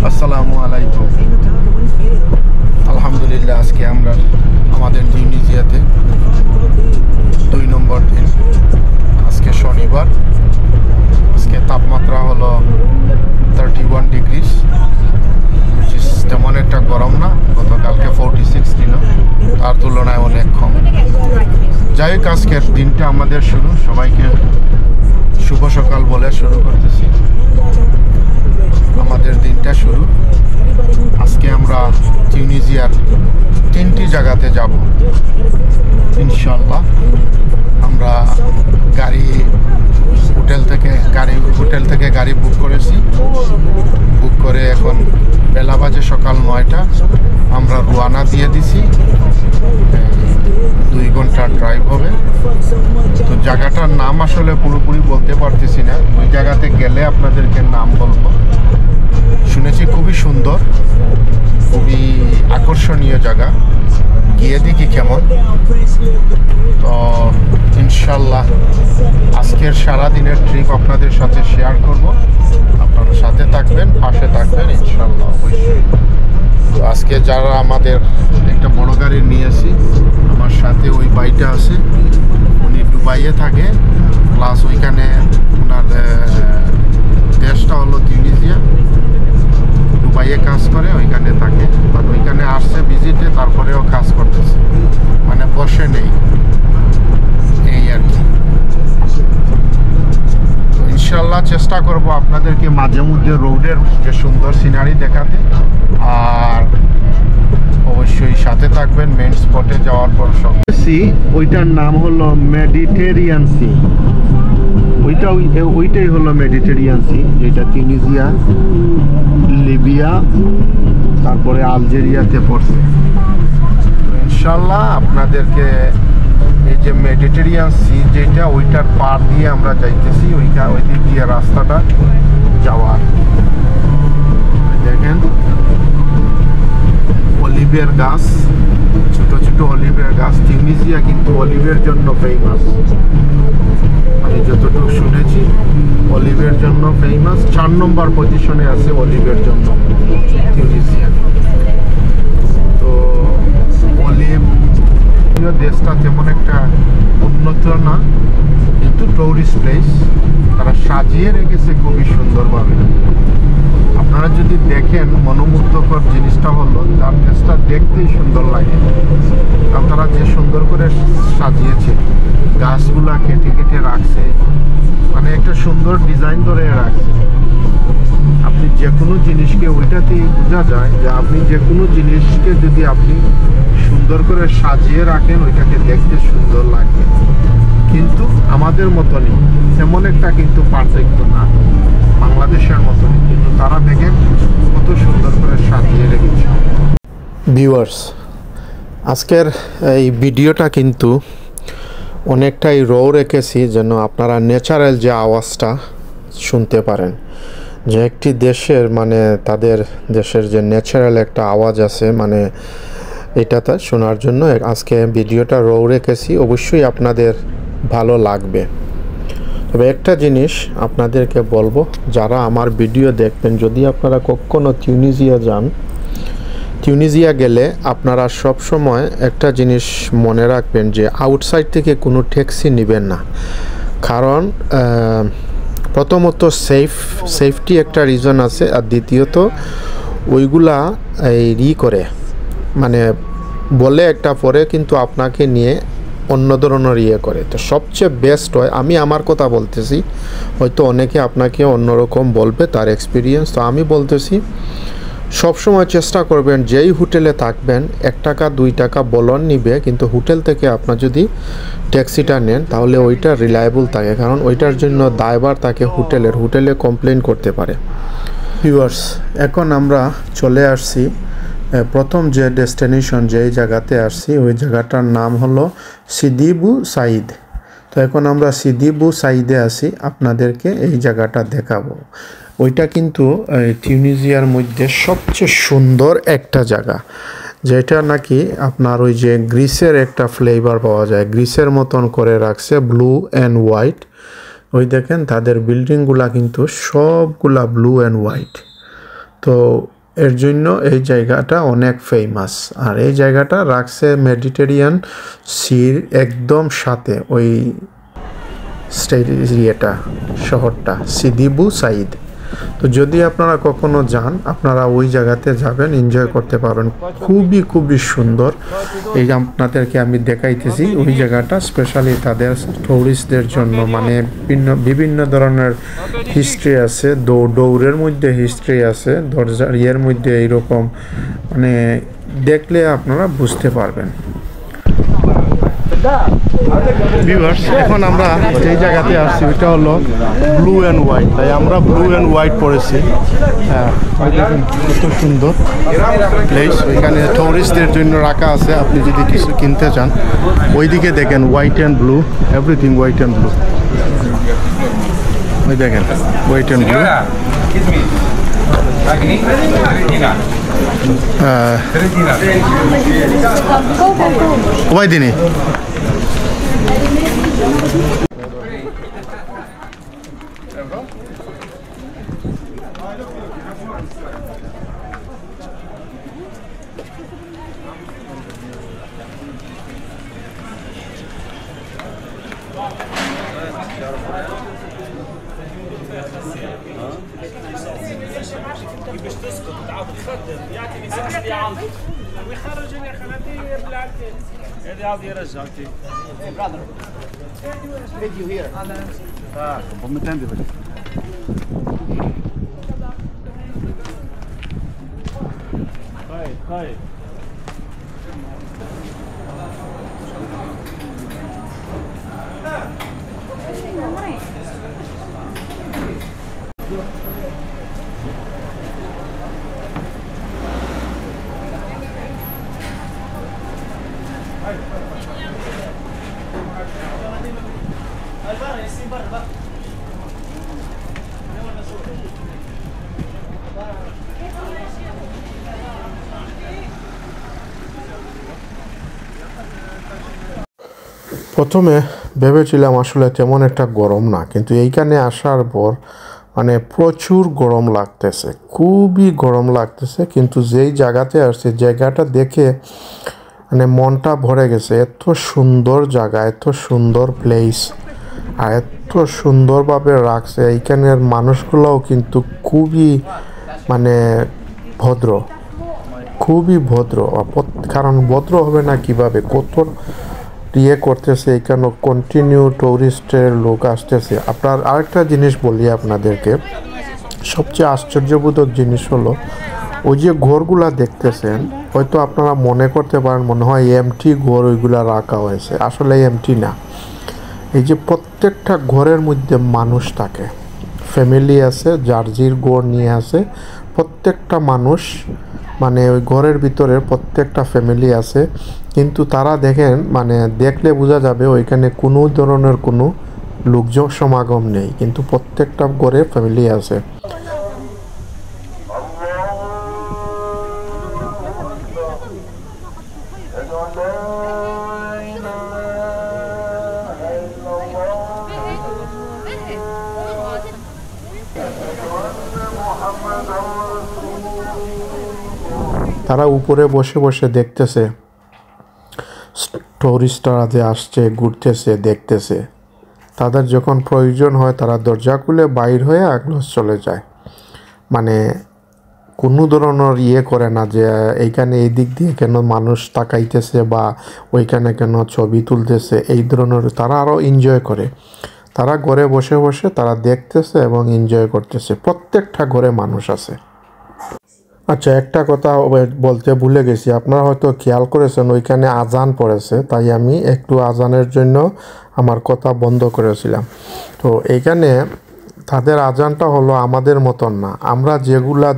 আসসালামু আলাইকুম। আলহামদুলিল্লাহ, আজকে আমরা আমাদের তিউনিসিয়াতে 2 নম্বর দিন। আজকে শনিবার। আজকে তাপমাত্রা হলো 31 ডিগ্রিস। তেমন একটা গরম না, গতকালকে 46 ছিল, তার তুলনায় অনেক কম। যাই হোক, আজকের দিনটা আমাদের শুরু। সবাইকে শুভ সকাল বলে শুরু করতেছি। আমাদের দিনটা শুরু। আজকে আমরা তিউনিসিয়ার 3টি জায়গাতে যাব ইনশাল্লাহ। আমরা হোটেল থেকে গাড়ি বুক করেছি। বুক করে এখন বেলা বাজে সকাল 9টা। আমরা রওনা দিয়ে দিছি। 2 ঘন্টার ড্রাইভ হবে। তো জায়গাটার নাম আসলে পুরোপুরি বলতে পারতেছি না। ওই জায়গাতে গেলে আপনাদেরকে নাম বলবো। শুনেছি খুবই সুন্দর, খুবই আকর্ষণীয় জায়গা। গিয়ে দেখি কেমন। তো ইনশাল্লাহ আজকের সারাদিনের ট্রিপ আপনাদের সাথে শেয়ার করব। আপনারা সাথে থাকবেন, পাশে থাকবেন ইনশাল্লাহ অবশ্যই। তো আজকে যারা আমাদের একটা বড় গাড়ি নিয়েছি, আমার সাথে ওই ভাইটা আছে। উনি দুবাইয়ে থাকে, প্লাস ওইখানে ওনার দেশটা হলো তিউনিসিয়া। দুবাইয়ে কাজ করে, ওইখানে থাকে, বাট ওইখানে আসছে ভিজিটে, তারপরেও কাজ করতেছে, মানে বসে নেই, এই আর কি। ইনশাল্লাহ চেষ্টা করব আপনাদেরকে মাঝে মধ্যে রোডের যে সুন্দর সিনারি দেখাতে। আর অবশ্যই সাথে থাকবেন মেইন স্পটে যাওয়ার পর। সব ওইটার নাম হলো মেডিটেরিয়ান সি। ওইটাই হলো মেডিটেরিয়ান সি, যেটা তিউনিসিয়া, লিবিয়া, তারপরে আলজেরিয়াতে পড়ছে। ইনশাল্লাহ আপনাদেরকে এই যে মেডিটেরিয়ান সি যেটা, ওইটার পার দিয়ে আমরা যাইতেছি। ওই দিক দিয়ে রাস্তাটা যাওয়ার। দেখেন অলিভের গাছ, ছোট ছোট অলিভের গাছ। তিউনিসিয়া কিন্তু অলিভের জন্য ফেমাস। আমি যতটুকু শুনেছি অলিভের জন্য ফেমাস। 4 নম্বর পজিশনে আছে অলিভের জন্য তিউনিসিয়া। তো অলিভ দেশটা তেমন একটা উন্নত না, কিন্তু টুরিস্ট প্লেস। তারা সাজিয়ে রেখেছে খুবই সুন্দরভাবে। আপনারা যদি দেখেন, মনোমুগ্ধকর জিনিসটা হলো তার দেশটা দেখতেই সুন্দর লাগে। কারণ তারা যে সুন্দর করে সাজিয়েছে, গাছগুলা কেটে কেটে রাখছে, মানে একটা সুন্দর ডিজাইন করে রাখছে। আপনি যে কোনো জিনিসকে ওইটাতেই বোঝা যায় যে আপনি যে কোনো জিনিসকে যদি আপনি সুন্দর করে সাজিয়ে রাখেন, ওইটাকে দেখতে সুন্দর লাগবে। কিন্তু আমাদের মতনই তেমন একটা কিন্তু পার্থক্য না, বাংলাদেশের মতনই, কিন্তু তারা দেখেন কত সুন্দর করে সাজিয়ে রেখেছে। ভিউয়ার্স, আজকের এই ভিডিওটা কিন্তু অনেকটাই র রেখেছি যেন আপনারা ন্যাচারাল যে আওয়াজটা শুনতে পারেন। যে একটি দেশের, মানে তাদের দেশের যে ন্যাচারাল একটা আওয়াজ আছে, মানে এটাতে শোনার জন্য আজকে ভিডিওটা র রেখেছি। অবশ্যই আপনাদের ভালো লাগবে। তবে একটা জিনিস আপনাদেরকে বলবো, যারা আমার ভিডিও দেখবেন, যদি আপনারা কখনো তিউনিসিয়া যান, তিউনিসিয়া গেলে আপনারা সব সময় একটা জিনিস মনে রাখবেন যে আউটসাইড থেকে কোনো ট্যাক্সি নেবেন না। কারণ প্রথমত সেফটি একটা রিজন আছে, আর দ্বিতীয়ত ওইগুলা করে, মানে বলে একটা পরে কিন্তু আপনাকে নিয়ে অন্য ধরনের করে। তো সবচেয়ে বেস্ট হয়, আমি আমার কথা বলতেছি, হয়তো অনেকে আপনাকে অন্যরকম বলবে তার এক্সপিরিয়েন্স। তো আমি বলতেছি, সবসময় চেষ্টা করবেন যেই হোটেলে থাকবেন 1 টাকা 2 টাকা বলন নিবে, কিন্তু হোটেল থেকে আপনার যদি ট্যাক্সিটা নেন তাহলে ওইটা রিলায়েবল থাকে। কারণ ওইটার জন্য দায়ভার তাকে হোটেলে কমপ্লেন করতে পারে। ভিউয়ার্স, এখন আমরা চলে আসছি প্রথম যে ডেস্টিনেশন, যেই জায়গাতে আসছি, ওই জায়গাটার নাম হলো সিদি বু সাইদ। তো এখন আমরা সিদি বু সাইদে আছি, আপনাদেরকে এই জায়গাটা দেখাবো। ওইটা কিন্তু তিউনিসিয়ার মধ্যে সবচেয়ে সুন্দর একটা জায়গা, যেটা নাকি আপনার ওই যে গ্রিসের একটা ফ্লেভার পাওয়া যায়। গ্রিসের মতন করে রাখছে, ব্লু অ্যান্ড হোয়াইট। ওই দেখেন তাদের বিল্ডিংগুলা কিন্তু সবগুলা ব্লু অ্যান্ড হোয়াইট। তো এর জন্য এই জায়গাটা অনেক ফেমাস। আর এই জায়গাটা রাখছে মেডিটেরিয়ান সির একদম সাথে, ওই ইয়েটা শহরটা সিদি বু সাইদ। তো যদি আপনারা কখনো যান, আপনারা ওই জায়গাতে যাবেন, এনজয় করতে পারবেন। খুবই সুন্দর। এই যে আপনাদেরকে আমি দেখাইতেছি ওই জায়গাটা স্পেশালি তাদের টুরিস্টদের জন্য, মানে বিভিন্ন ধরনের হিস্ট্রি আছে, দৌড়ের মধ্যে হিস্ট্রি আছে, দরজার ইয়ের মধ্যে এইরকম, মানে দেখলে আপনারা বুঝতে পারবেন। ভিউয়ার্স, এখন আমরা যেই জায়গাতে আসছি ওইটা হলো ব্লু অ্যান্ড হোয়াইট, তাই আমরা ব্লু অ্যান্ড হোয়াইট পরেছি। হ্যাঁ, দেখুন কত সুন্দর প্লেস। ওইখানে টুরিস্টদের জন্য রাখা আছে, আপনি যদি কিছু কিনতে চান। ওইদিকে দেখেন white and blue, everything white and blue. ওই দেখেন white and blue. ওয়াইদিনী ويخرجني خلاتي بلعبتي هذه عاد يرجعتي brother video here commentando طيب প্রথমে ভেবেছিলাম আসলে তেমন একটা গরম না, কিন্তু এইখানে আসার পর মানে প্রচুর গরম লাগতেছে, খুবই গরম লাগতেছে। কিন্তু যেই জায়গাতে আসছে, জায়গাটা দেখে মানে মনটা ভরে গেছে। এত সুন্দর জায়গা, এত সুন্দর প্লেস, আর এত সুন্দরভাবে রাখছে। এইখানের মানুষগুলোও কিন্তু খুবই মানে ভদ্র, খুবই ভদ্র। কারণ ভদ্র হবে না কিভাবে, কত ইয়ে করতেছে এখানে, কন্টিনিউ টুরিস্টের লোক আসতেছে। আপনার আরেকটা জিনিস বলি আপনাদেরকে, সবচেয়ে আশ্চর্যবোধক জিনিস হলো ওই যে ঘরগুলা দেখতেছেন, হয়তো আপনারা মনে করতে পারেন মনে হয় এমটি ঘর ওইগুলা রাখা হয়েছে, আসলে এমটি না। এই যে প্রত্যেকটা ঘরের মধ্যে মানুষ থাকে, ফ্যামিলি আছে, জার্জির ঘর নিয়ে আছে, প্রত্যেকটা মানুষ মানে ওই ঘরের ভিতরে প্রত্যেকটা ফ্যামিলি আছে। কিন্তু তারা দেখেন মানে দেখলে বোঝা যাবে ওইখানে কোনো ধরনের কোনো লোকজন সমাগম নেই, কিন্তু প্রত্যেকটা ঘরে ফ্যামিলি আছে। তারা উপরে বসে বসে দেখতেছে টুরিস্টরা যে আসছে, ঘুরতেছে, দেখতেছে। তাদের যখন প্রয়োজন হয় তারা দরজা খুলে বাইর হয়ে আগলস চলে যায়। মানে কোনো ধরনের ইয়ে করে না যে এইখানে এই দিক দিয়ে কেন মানুষ তাকাইতেছে বা ওইখানে কেন ছবি তুলতেছে, এই ধরনের। তারা আরও এনজয় করে। তারা ঘরে বসে বসে তারা দেখতেছে এবং এনজয় করতেছে। প্রত্যেকটা ঘরে মানুষ আছে। আচ্ছা, একটা কথা বলতে ভুলে গেছি, আপনারা হয়তো খেয়াল করেছেন ওইখানে আজান পড়েছে, তাই আমি একটু আজানের জন্য আমার কথা বন্ধ করেছিলাম। তো এইখানে তাদের আজানটা হলো আমাদের মতন না। আমরা যেগুলা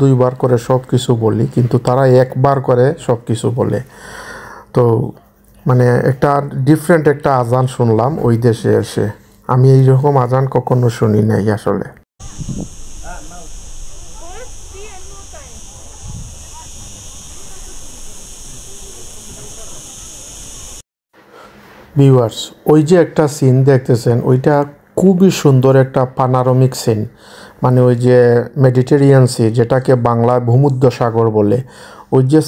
দুইবার করে সব কিছু বলি, কিন্তু তারা একবার করে সব কিছু বলে। তো মানে একটা ডিফারেন্ট একটা আজান শুনলাম ওই দেশে এসে। আমি এইরকম আজান কখনো শুনি নাই আসলে। ভিউয়ার্স, ওই যে একটা সিন দেখতেছেন, ওইটা খুবই সুন্দর একটা পানোরামিক সিন। মানে ওই যে মেডিটেরিয়ান সি, যেটাকে বাংলায় ভূমধ্য সাগর বলে, ওই যে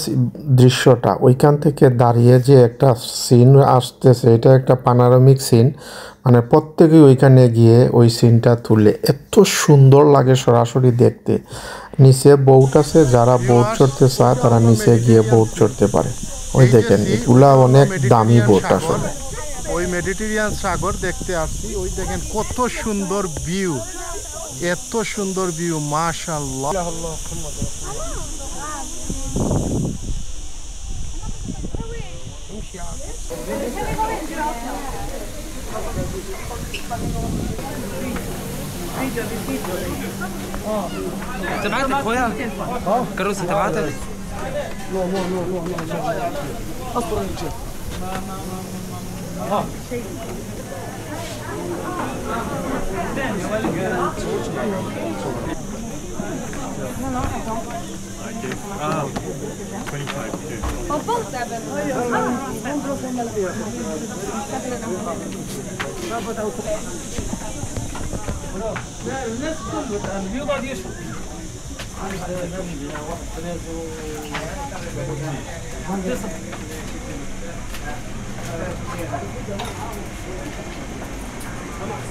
দৃশ্যটা ওইখান থেকে দাঁড়িয়ে যে একটা সিন আসতেছে, এটা একটা পানোরামিক সিন। মানে প্রত্যেকেই ওইখানে গিয়ে ওই সিনটা তুলে, এত সুন্দর লাগে সরাসরি দেখতে। নিচে বোট আছে, যারা বোট চড়তে চায় তারা নিচে গিয়ে বোট চড়তে পারে। ওই দেখেন এগুলা অনেক দামি বোট আসলে। ওই মেডিটেরিয়ান সাগর দেখতে আসছি, ওই দেখেন কত সুন্দর ভিউ, এত সুন্দর ভিউ, মাশাআল্লাহ। تبعت اخويا كروسي تبعتك الناس كله بيقعد يشوف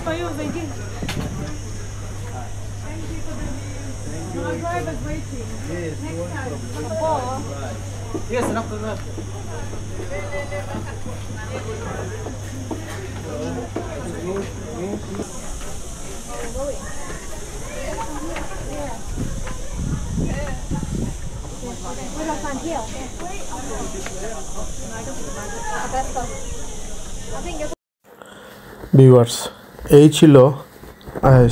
ايوه زي دي My driver's waiting. Next time. Yes, after that. Viewers, এই ছিল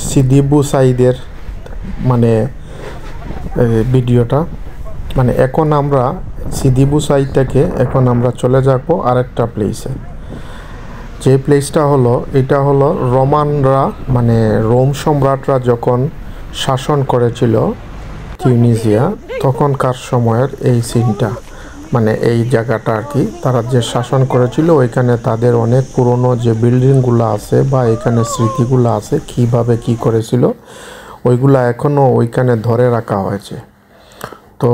সিদি বুসাইদের মানে ভিডিওটা। মানে এখন আমরা সিদি বুসাইদ থেকে এখন আমরা চলে যাব আরেকটা প্লেসে। যে প্লেসটা হলো, এটা হলো রোমানরা মানে রোম সম্রাটরা যখন শাসন করেছিল তিউনিসিয়া, তখনকার সময়ের এই সিনটা, মানে এই জায়গাটা আর কি। তারা যে শাসন করেছিল ওইখানে তাদের অনেক পুরনো যে বিল্ডিংগুলো আছে বা এখানে স্মৃতিগুলো আছে, কিভাবে কি করেছিল ওইগুলা এখনও ওইখানে ধরে রাখা হয়েছে। তো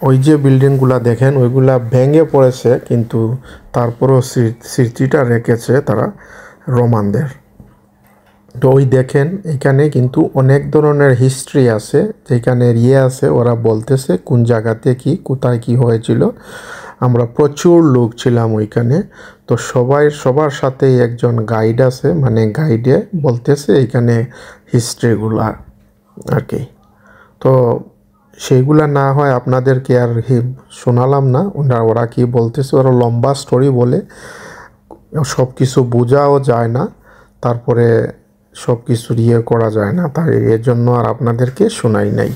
ওই যে বিল্ডিংগুলা দেখেন ওইগুলা ভেঙে পড়েছে, কিন্তু তারপরও স্মৃতিটা রেখেছে তারা রোমানদের। তো ওই দেখেন এখানে কিন্তু অনেক ধরনের হিস্ট্রি আছে, যেখানে আছে ওরা বলতেছে কোন জায়গাতে কি কোথায় কি হয়েছিল। আমরা প্রচুর লোক ছিলাম ওইখানে, তো সবার সাথেই একজন গাইড আছে, মানে গাইডে বলতেছে এখানে হিস্ট্রিগুলো আর কি। তো সেইগুলা না হয় আপনাদেরকে আর শোনালাম না, ওরা কি বলতেছে, ওরা লম্বা স্টোরি বলে, সব কিছু বোঝাও যায় না, তারপরে সব কিছু করা যায় না, তাই এর জন্য আর আপনাদেরকে শোনাই নাই।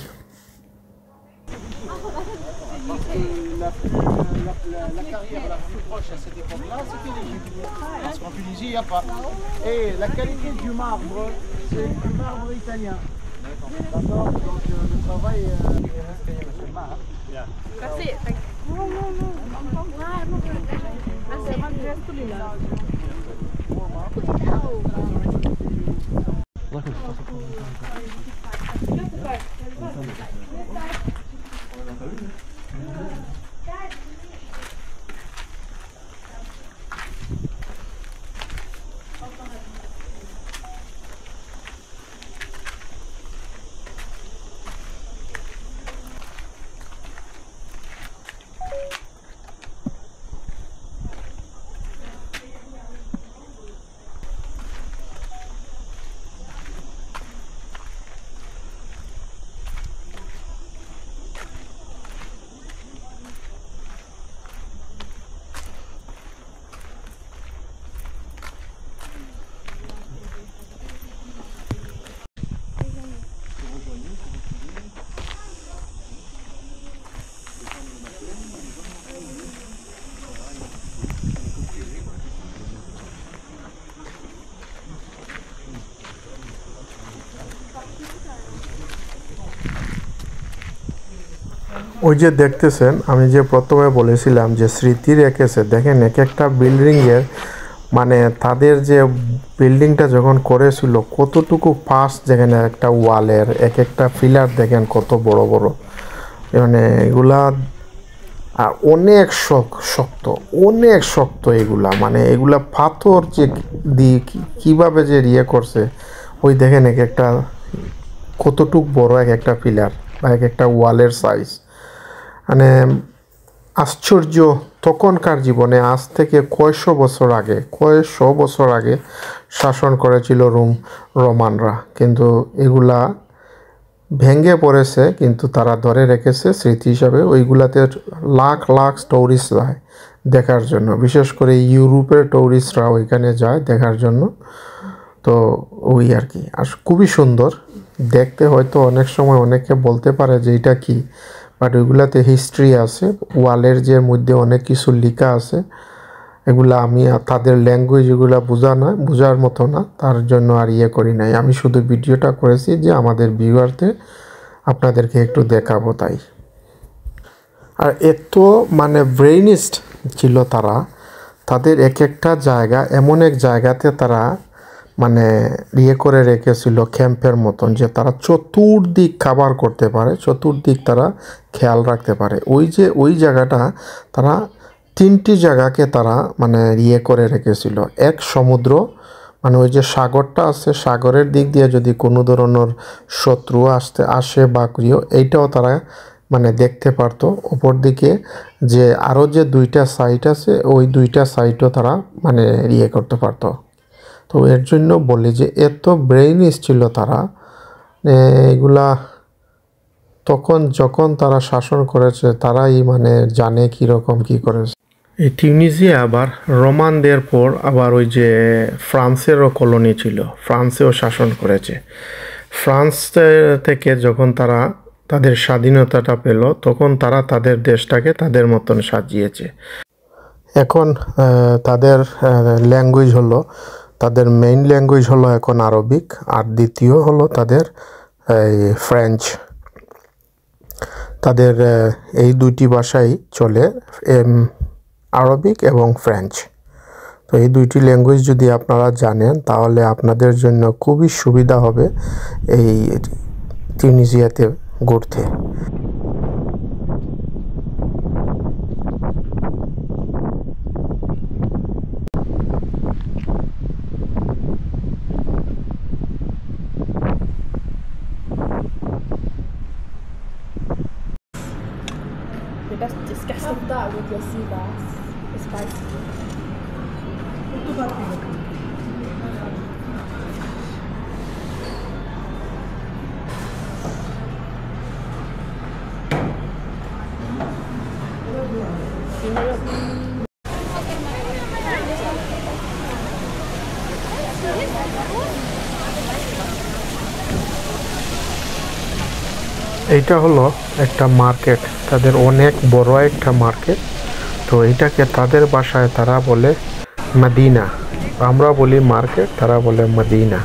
ওই যে দেখতেছেন, আমি যে প্রথমে বলেছিলাম যে স্মৃতি রেখেছে, দেখেন এক একটা বিল্ডিংয়ের মানে তাদের যে বিল্ডিংটা যখন করেছিল কতটুকু ফাস্ট, যেখানে একটা ওয়ালের এক একটা পিলার দেখেন কত বড় বড়, মানে এগুলা অনেক শক্ত, অনেক শক্ত এগুলা, মানে এগুলা পাথর যে দিয়ে কীভাবে যে করছে, ওই দেখেন এক একটা কতটুক বড় এক একটা পিলার বা এক একটা ওয়ালের সাইজ, মানে আশ্চর্য। তখনকার জীবনে আজ থেকে কয়শো বছর আগে শাসন করেছিল রোমানরা, কিন্তু এগুলা ভেঙে পড়েছে, কিন্তু তারা ধরে রেখেছে স্মৃতি হিসাবে। ওইগুলাতে লাখ লাখ টুরিস্ট যায় দেখার জন্য, বিশেষ করে ইউরোপের টুরিস্টরা ওইখানে যায় দেখার জন্য। তো ওই আর কি, আর খুবই সুন্দর দেখতে। হয়তো অনেক সময় অনেকে বলতে পারে যে এটা কি, বাট ওইগুলাতে হিস্ট্রি আছে, ওয়ালের যে মধ্যে অনেক কিছু লেখা আছে। এগুলা আমি তাদের ল্যাঙ্গুয়েজ এগুলা বোঝার মতো না, তার জন্য আর করি নাই। আমি শুধু ভিডিওটা করেছি যে আমাদের ভিউয়ারদের আপনাদেরকে একটু দেখাবো তাই। আর এত মানে ব্রেইনিস্ট ছিল তারা, তাদের এক একটা জায়গা এমন এক জায়গাতে তারা মানে করে রেখেছিল ক্যাম্পের মতন, যে তারা চতুর্দিক কাভার করতে পারে, চতুর্দিক তারা খেয়াল রাখতে পারে। ওই জায়গাটা তারা 3টি জায়গাকে তারা মানে করে রেখেছিল। এক সমুদ্র, মানে ওই যে সাগরটা আছে, সাগরের দিক দিয়ে যদি কোনো ধরনের শত্রু আসে বা এইটাও তারা মানে দেখতে পারতো। ওপর দিকে যে আরও যে 2টা সাইট আছে, ওই 2টা সাইটও তারা মানে করতে পারতো। তো এর জন্য বলি যে এত ব্রেইনিশ ছিল তারা। এগুলা তখন যখন তারা শাসন করেছে তারাই মানে জানে কীরকম কী করেছে। এই টিউনিসিয়া আবার রোমানদের পর আবার ওই যে ফ্রান্সেরও কলোনি ছিল, ফ্রান্সেও শাসন করেছে। ফ্রান্স থেকে যখন তারা তাদের স্বাধীনতাটা পেল, তখন তারা তাদের দেশটাকে তাদের মতন সাজিয়েছে। এখন তাদের ল্যাঙ্গুয়েজ হলো, তাদের মেইন ল্যাঙ্গুয়েজ হলো এখন আরবিক, আর দ্বিতীয় হলো তাদের ফ্রেঞ্চ। তাদের এই 2টি ভাষাই চলে, আরবিক এবং ফ্রেঞ্চ। তো এই 2টি ল্যাঙ্গুয়েজ যদি আপনারা জানেন তাহলে আপনাদের জন্য খুবই সুবিধা হবে এই টিউনিসিয়াতে ঘুরতে। That's disgusting. Have that with your sea bass. It's spicy. এইটা হলো একটা মার্কেট, তাদের অনেক বড় একটা মার্কেট। তো এইটাকে তাদের ভাষায় তারা বলে মদিনা, আমরা বলি মার্কেট, তারা বলে মদিনা।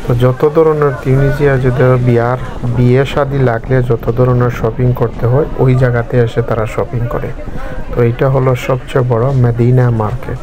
তো যত ধরনের টিউনিসিয়া যদি বিয়ে শাদী লাগলে যত ধরনের শপিং করতে হয় ওই জায়গাতে এসে তারা শপিং করে। তো এইটা হলো সবচেয়ে বড় মদিনা মার্কেট।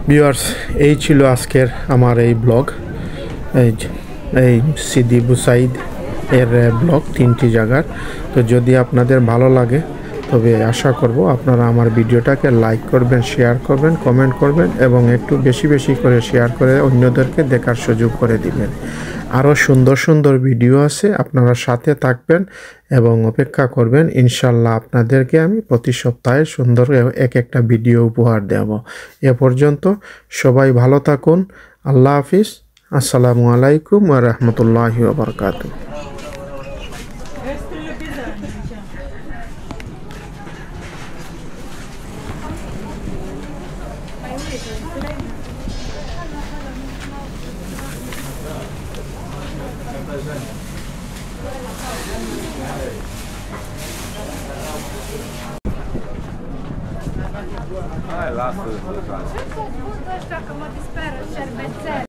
ভিউয়ার্স, এই ছিল আজকের আমার এই ব্লগ, এই সিদি বুসাইদ এর ব্লগ 3টি জায়গার। তো যদি আপনাদের ভালো লাগে তবে আশা করব আপনারা আমার ভিডিওটাকে লাইক করবেন, শেয়ার করবেন, কমেন্ট করবেন এবং একটু বেশি বেশি করে শেয়ার করে অন্যদেরকে দেখার সুযোগ করে দিবেন। আরও সুন্দর সুন্দর ভিডিও আছে, আপনারা সাথে থাকবেন এবং অপেক্ষা করবেন। ইনশাল্লাহ আপনাদেরকে আমি প্রতি সপ্তাহে সুন্দর একটা ভিডিও উপহার দেব। এ পর্যন্ত সবাই ভালো থাকুন। আল্লাহ হাফিজ। আসসালামু আলাইকুম ওয়া রাহমাতুল্লাহি ওয়া বারাকাতুহু। Hai, lasă. Ce s-o ăștia că mă disperă șervețel?